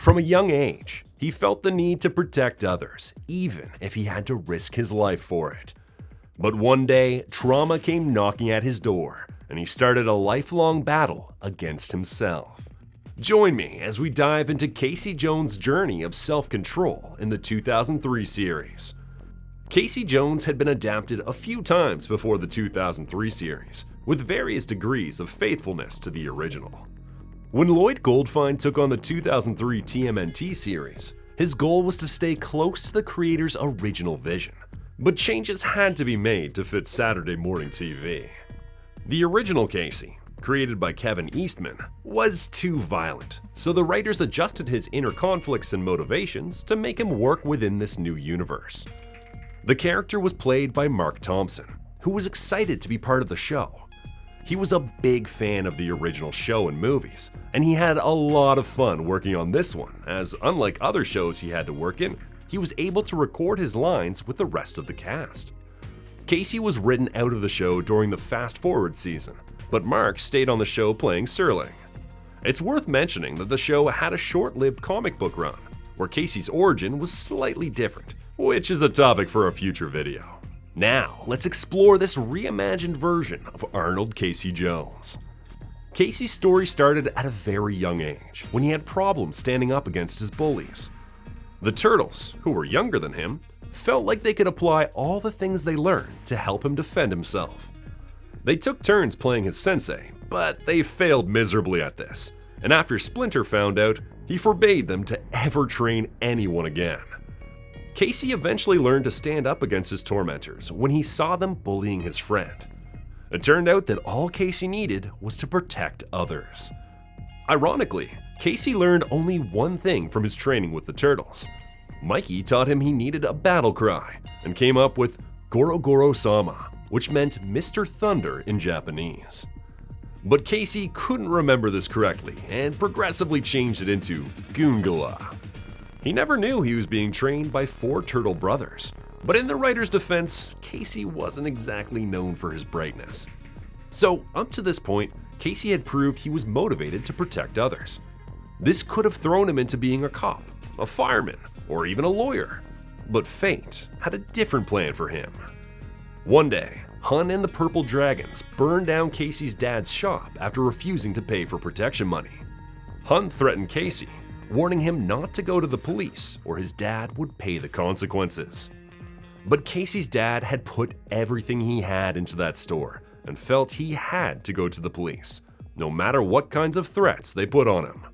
From a young age, he felt the need to protect others, even if he had to risk his life for it. But one day, trauma came knocking at his door, and he started a lifelong battle against himself. Join me as we dive into Casey Jones' journey of self-control in the 2003 series. Casey Jones had been adapted a few times before the 2003 series, with various degrees of faithfulness to the original. When Lloyd Goldfine took on the 2003 TMNT series, his goal was to stay close to the creator's original vision, but changes had to be made to fit Saturday morning TV. The original Casey, created by Kevin Eastman, was too violent, so the writers adjusted his inner conflicts and motivations to make him work within this new universe. The character was played by Marc Thompson, who was excited to be part of the show. He was a big fan of the original show and movies, and he had a lot of fun working on this one, as unlike other shows he had to work in, he was able to record his lines with the rest of the cast. Casey was written out of the show during the Fast Forward season, but Marc stayed on the show playing Serling. It's worth mentioning that the show had a short-lived comic book run, where Casey's origin was slightly different, which is a topic for a future video. Now, let's explore this reimagined version of Arnold Casey Jones. Casey's story started at a very young age, when he had problems standing up against his bullies. The Turtles, who were younger than him, felt like they could apply all the things they learned to help him defend himself. They took turns playing his sensei, but they failed miserably at this, and after Splinter found out, he forbade them to ever train anyone again. Casey eventually learned to stand up against his tormentors when he saw them bullying his friend. It turned out that all Casey needed was to protect others. Ironically, Casey learned only one thing from his training with the Turtles. Mikey taught him he needed a battle cry and came up with Goro Goro Sama, which meant Mr. Thunder in Japanese. But Casey couldn't remember this correctly and progressively changed it into Goongala. He never knew he was being trained by 4 turtle brothers, but in the writer's defense, Casey wasn't exactly known for his brightness. So, up to this point, Casey had proved he was motivated to protect others. This could have thrown him into being a cop, a fireman, or even a lawyer. But fate had a different plan for him. One day, Hun and the Purple Dragons burned down Casey's dad's shop after refusing to pay for protection money. Hun threatened Casey, warning him not to go to the police or his dad would pay the consequences. But Casey's dad had put everything he had into that store and felt he had to go to the police, no matter what kinds of threats they put on him.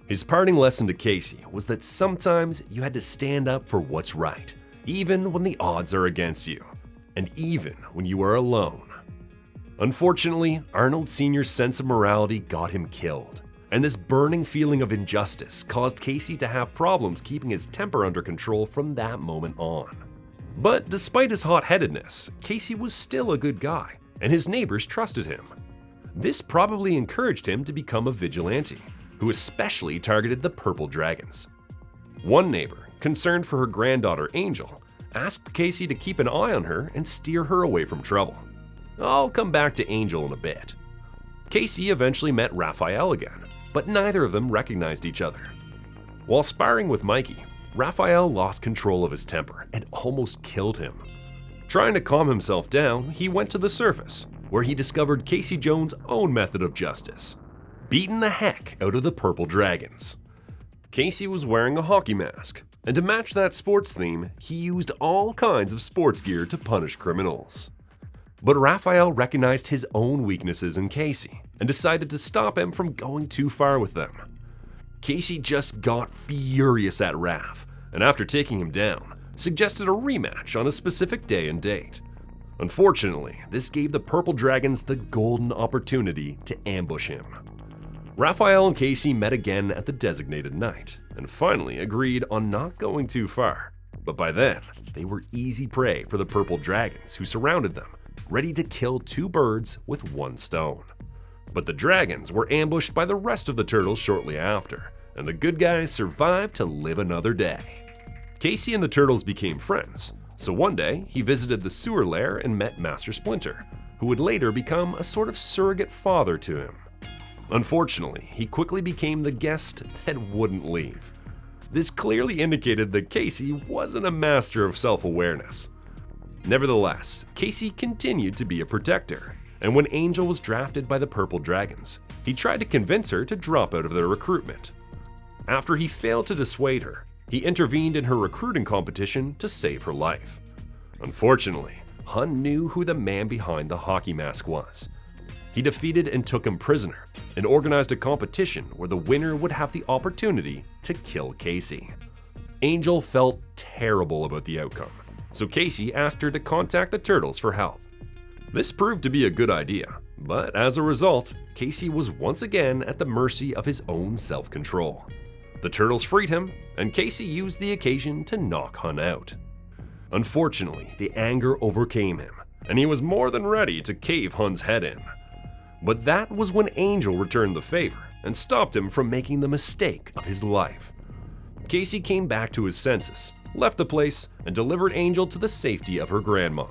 His parting lesson to Casey was that sometimes you had to stand up for what's right, even when the odds are against you, and even when you are alone. Unfortunately, Arnold Sr.'s sense of morality got him killed, and this burning feeling of injustice caused Casey to have problems keeping his temper under control from that moment on. But despite his hot-headedness, Casey was still a good guy, and his neighbors trusted him. This probably encouraged him to become a vigilante, who especially targeted the Purple Dragons. One neighbor, concerned for her granddaughter Angel, asked Casey to keep an eye on her and steer her away from trouble. I'll come back to Angel in a bit. Casey eventually met Raphael again, but neither of them recognized each other. While sparring with Mikey, Raphael lost control of his temper and almost killed him. Trying to calm himself down, he went to the surface, where he discovered Casey Jones' own method of justice: beating the heck out of the Purple Dragons. Casey was wearing a hockey mask, and to match that sports theme, he used all kinds of sports gear to punish criminals. But Raphael recognized his own weaknesses in Casey and decided to stop him from going too far with them. Casey just got furious at Raph, and after taking him down, suggested a rematch on a specific day and date. Unfortunately, this gave the Purple Dragons the golden opportunity to ambush him. Raphael and Casey met again at the designated night, and finally agreed on not going too far. But by then, they were easy prey for the Purple Dragons who surrounded them, ready to kill 2 birds with 1 stone. But the dragons were ambushed by the rest of the turtles shortly after, and the good guys survived to live another day. Casey and the turtles became friends, so one day he visited the sewer lair and met Master Splinter, who would later become a sort of surrogate father to him. Unfortunately, he quickly became the guest that wouldn't leave, This clearly indicated that Casey wasn't a master of self-awareness. Nevertheless, Casey continued to be a protector, and when Angel was drafted by the Purple Dragons, he tried to convince her to drop out of their recruitment. After he failed to dissuade her, he intervened in her recruiting competition to save her life. Unfortunately, Hun knew who the man behind the hockey mask was. He defeated and took him prisoner, and organized a competition where the winner would have the opportunity to kill Casey. Angel felt terrible about the outcome, so Casey asked her to contact the Turtles for help. This proved to be a good idea, but as a result, Casey was once again at the mercy of his own self-control. The Turtles freed him, and Casey used the occasion to knock Hun out. Unfortunately, the anger overcame him, and he was more than ready to cave Hun's head in. But that was when Angel returned the favor and stopped him from making the mistake of his life. Casey came back to his senses, left the place, and delivered Angel to the safety of her grandma.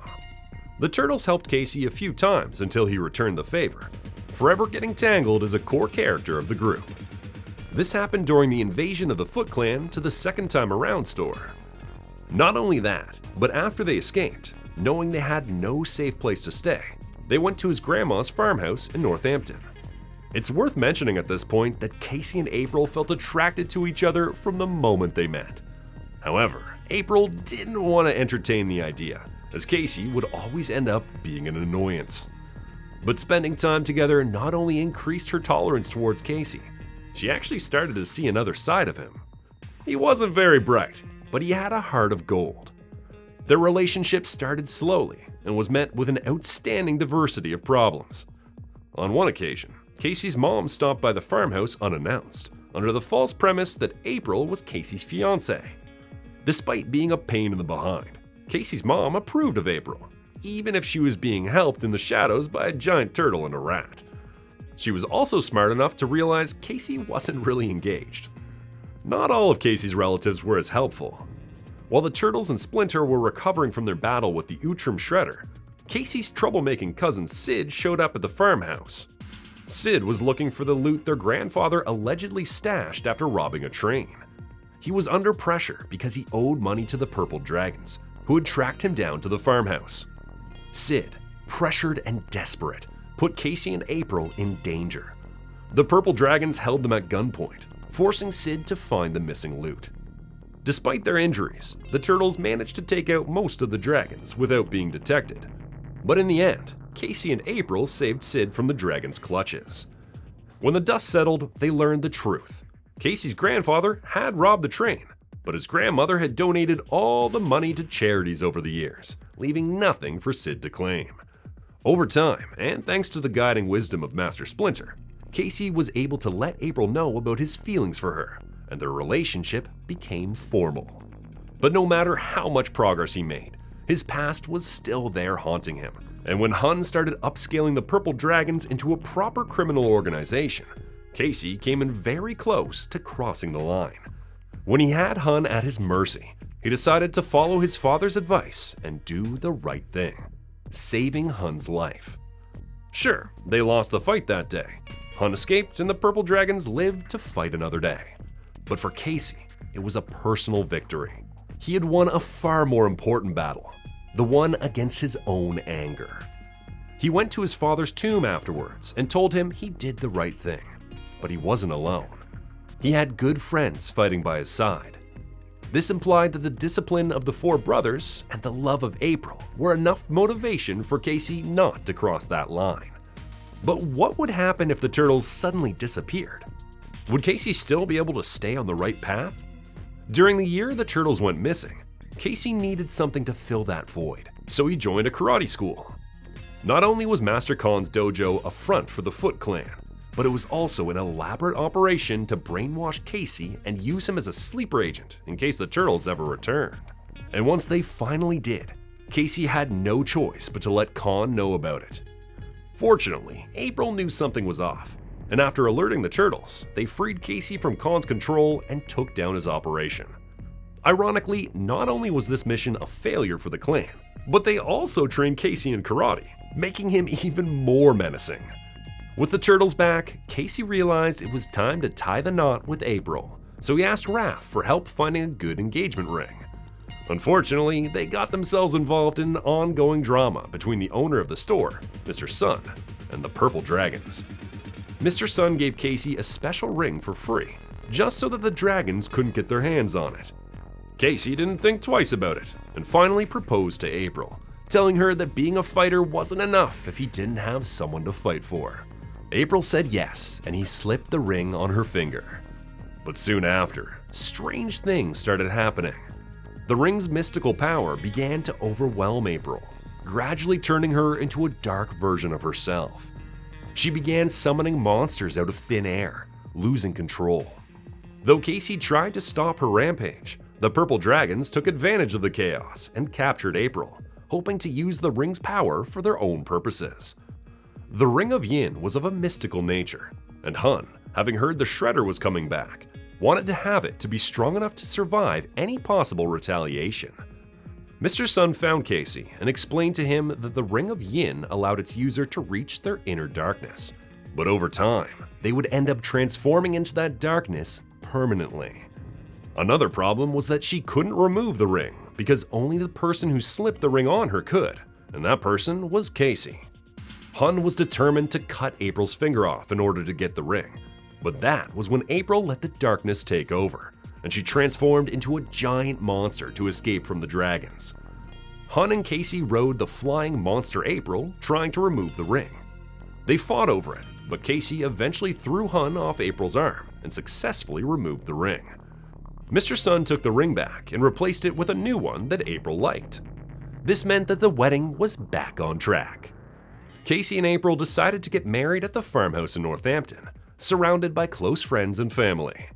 The Turtles helped Casey a few times until he returned the favor, forever getting tangled as a core character of the group. This happened during the invasion of the Foot Clan to the Second Time Around store. Not only that, but after they escaped, knowing they had no safe place to stay, they went to his grandma's farmhouse in Northampton. It's worth mentioning at this point that Casey and April felt attracted to each other from the moment they met. However, April didn't want to entertain the idea, as Casey would always end up being an annoyance. But spending time together not only increased her tolerance towards Casey, she actually started to see another side of him. He wasn't very bright, but he had a heart of gold. Their relationship started slowly and was met with an outstanding diversity of problems. On one occasion, Casey's mom stopped by the farmhouse unannounced, under the false premise that April was Casey's fiancée. Despite being a pain in the behind, Casey's mom approved of April, even if she was being helped in the shadows by a giant turtle and a rat. She was also smart enough to realize Casey wasn't really engaged. Not all of Casey's relatives were as helpful. While the Turtles and Splinter were recovering from their battle with the Outram Shredder, Casey's troublemaking cousin Sid showed up at the farmhouse. Sid was looking for the loot their grandfather allegedly stashed after robbing a train. He was under pressure because he owed money to the Purple Dragons, who had tracked him down to the farmhouse. Sid, pressured and desperate, put Casey and April in danger. The Purple Dragons held them at gunpoint, forcing Sid to find the missing loot. Despite their injuries, the Turtles managed to take out most of the dragons without being detected. But in the end, Casey and April saved Sid from the dragons' clutches. When the dust settled, they learned the truth. Casey's grandfather had robbed the train, but his grandmother had donated all the money to charities over the years, leaving nothing for Sid to claim. Over time, and thanks to the guiding wisdom of Master Splinter, Casey was able to let April know about his feelings for her, and their relationship became formal. But no matter how much progress he made, his past was still there haunting him, and when Hun started upscaling the Purple Dragons into a proper criminal organization, Casey came in very close to crossing the line. When he had Hun at his mercy, he decided to follow his father's advice and do the right thing, saving Hun's life. Sure, they lost the fight that day. Hun escaped and the Purple Dragons lived to fight another day. But for Casey, it was a personal victory. He had won a far more important battle, the one against his own anger. He went to his father's tomb afterwards and told him he did the right thing, but he wasn't alone. He had good friends fighting by his side. This implied that the discipline of the four brothers and the love of April were enough motivation for Casey not to cross that line. But what would happen if the Turtles suddenly disappeared? Would Casey still be able to stay on the right path? During the year the Turtles went missing, Casey needed something to fill that void, so he joined a karate school. Not only was Master Khan's dojo a front for the Foot Clan, but it was also an elaborate operation to brainwash Casey and use him as a sleeper agent in case the Turtles ever returned. And once they finally did, Casey had no choice but to let Khan know about it. Fortunately, April knew something was off, and after alerting the Turtles, they freed Casey from Khan's control and took down his operation. Ironically, not only was this mission a failure for the clan, but they also trained Casey in karate, making him even more menacing. With the Turtles back, Casey realized it was time to tie the knot with April, so he asked Raph for help finding a good engagement ring. Unfortunately, they got themselves involved in ongoing drama between the owner of the store, Mr. Sun, and the Purple Dragons. Mr. Sun gave Casey a special ring for free, just so that the dragons couldn't get their hands on it. Casey didn't think twice about it, and finally proposed to April, telling her that being a fighter wasn't enough if he didn't have someone to fight for. April said yes, and he slipped the ring on her finger. But soon after, strange things started happening. The ring's mystical power began to overwhelm April, gradually turning her into a dark version of herself. She began summoning monsters out of thin air, losing control. Though Casey tried to stop her rampage, the Purple Dragons took advantage of the chaos and captured April, hoping to use the ring's power for their own purposes. The Ring of Yin was of a mystical nature, and Hun, having heard the Shredder was coming back, wanted to have it to be strong enough to survive any possible retaliation. Mr. Sun found Casey and explained to him that the Ring of Yin allowed its user to reach their inner darkness, but over time, they would end up transforming into that darkness permanently. Another problem was that she couldn't remove the ring because only the person who slipped the ring on her could, and that person was Casey. Hun was determined to cut April's finger off in order to get the ring, but that was when April let the darkness take over, and she transformed into a giant monster to escape from the dragons. Hun and Casey rode the flying monster April, trying to remove the ring. They fought over it, but Casey eventually threw Hun off April's arm and successfully removed the ring. Mr. Sun took the ring back and replaced it with a new one that April liked. This meant that the wedding was back on track. Casey and April decided to get married at the farmhouse in Northampton, surrounded by close friends and family.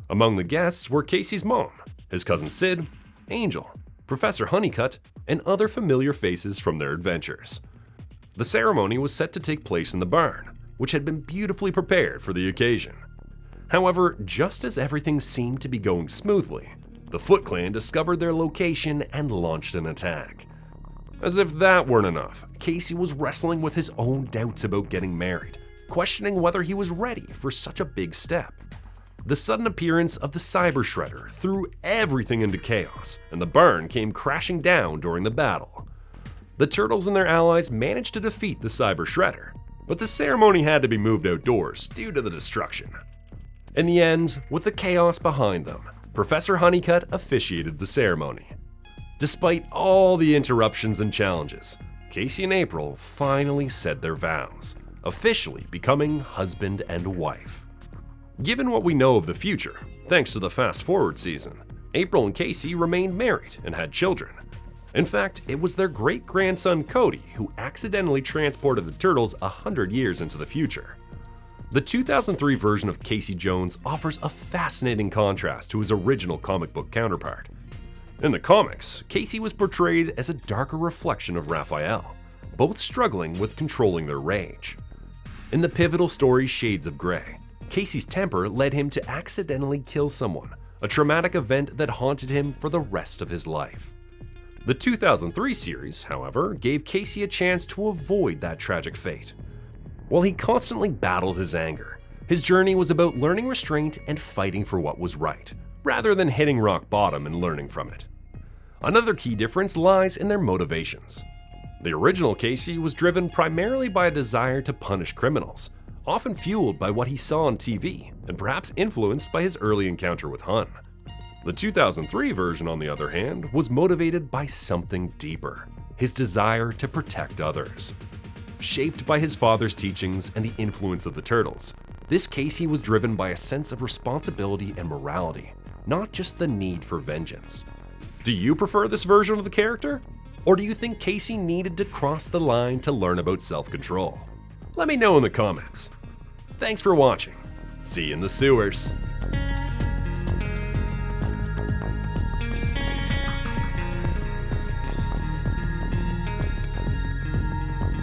Among the guests were Casey's mom, his cousin Sid, Angel, Professor Honeycutt, and other familiar faces from their adventures. The ceremony was set to take place in the barn, which had been beautifully prepared for the occasion. However, just as everything seemed to be going smoothly, the Foot Clan discovered their location and launched an attack. As if that weren't enough, Casey was wrestling with his own doubts about getting married, questioning whether he was ready for such a big step. The sudden appearance of the Cyber Shredder threw everything into chaos, and the barn came crashing down during the battle. The Turtles and their allies managed to defeat the Cyber Shredder, but the ceremony had to be moved outdoors due to the destruction. In the end, with the chaos behind them, Professor Honeycutt officiated the ceremony. Despite all the interruptions and challenges, Casey and April finally said their vows, officially becoming husband and wife. Given what we know of the future, thanks to the Fast Forward season, April and Casey remained married and had children. In fact, it was their great-grandson Cody who accidentally transported the Turtles 100 years into the future. The 2003 version of Casey Jones offers a fascinating contrast to his original comic book counterpart. In the comics, Casey was portrayed as a darker reflection of Raphael, both struggling with controlling their rage. In the pivotal story Shades of Grey, Casey's temper led him to accidentally kill someone, a traumatic event that haunted him for the rest of his life. The 2003 series, however, gave Casey a chance to avoid that tragic fate. While he constantly battled his anger, his journey was about learning restraint and fighting for what was right, rather than hitting rock bottom and learning from it. Another key difference lies in their motivations. The original Casey was driven primarily by a desire to punish criminals, often fueled by what he saw on TV and perhaps influenced by his early encounter with Hun. The 2003 version, on the other hand, was motivated by something deeper, his desire to protect others. Shaped by his father's teachings and the influence of the Turtles, this Casey was driven by a sense of responsibility and morality, not just the need for vengeance. Do you prefer this version of the character? Or do you think Casey needed to cross the line to learn about self-control? Let me know in the comments. Thanks for watching. See you in the sewers.